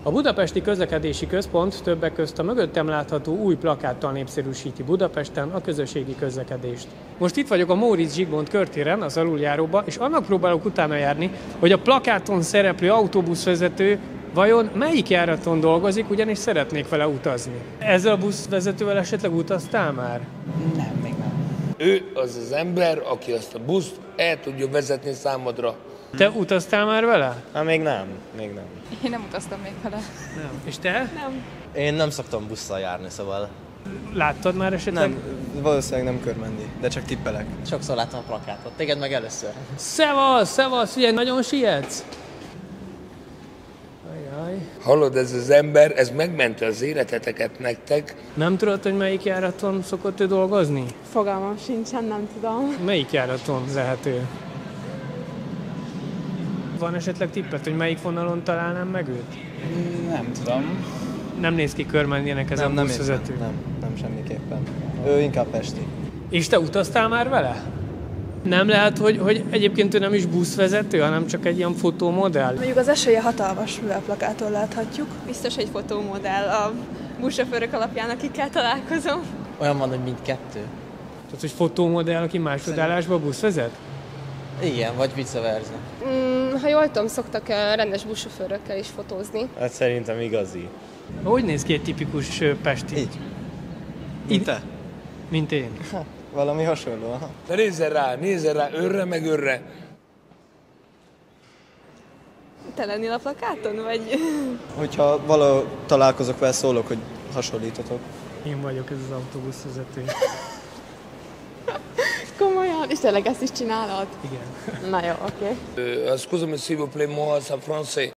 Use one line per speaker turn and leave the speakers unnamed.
A Budapesti Közlekedési Központ többek közt a mögöttem látható új plakáttal népszerűsíti Budapesten a közösségi közlekedést. Most itt vagyok a Móricz Zsigmond körtéren, az aluljáróba, és annak próbálok utána járni, hogy a plakáton szereplő autóbuszvezető vajon melyik járaton dolgozik, ugyanis szeretnék vele utazni. Ezzel a buszvezetővel esetleg utaztál már?
Nem, még nem.
Ő az az ember, aki azt a buszt el tudja vezetni számodra.
Te utaztál már vele?
Még nem.
Én nem utaztam még vele.
Nem. És te?
Nem.
Én nem szoktam busszal járni, szóval...
Láttad már esetleg?
Nem, valószínűleg nem körmendi, de csak tippelek.
Sokszor láttam a plakátot, téged meg először.
Szevasz, figyelj, nagyon sietsz? Ajaj.
Hallod, ez az ember, ez megmente az életeteket nektek.
Nem tudod, hogy melyik járaton szokott ő dolgozni?
Fogalmam sincsen, nem tudom.
Melyik járaton lehet ő? Van esetleg tippet, hogy melyik vonalon találnám meg őt?
Nem tudom.
Nem néz ki körmendinek ez a buszvezető.
Nem semmiképpen. Ő inkább pesti.
És te utaztál már vele? Nem lehet, hogy egyébként ő nem is buszvezető, hanem csak egy ilyen fotómodell?
Mondjuk az esélye hatalmas, mivel plakáton láthatjuk.
Biztos egy fotómodell a buszsofőrök alapján, akikkel találkozom.
Olyan van, hogy mindkettő.
Tehát, hogy fotómodell, aki másodállásban buszvezet?
Igen, vagy vice versa.
Ha jól tudom, szoktak rendes buszsofőrökkel is fotózni.
Hát szerintem igazi.
Hogy néz ki egy tipikus pesti?
Így. Mint te?
Mint én.
Valami hasonló, aha.
De nézzel rá, őrre meg őrre.
Te lennél a plakáton, vagy?
Hogyha valahol találkozok vele, szólok, hogy hasonlítotok.
Én vagyok ez az autóbuszvezető.
Komolyan? És tényleg ezt is csinálod?
Igen.
Na jó, oké.
Excusez-moi s'il vous plaît, moi, c'est français.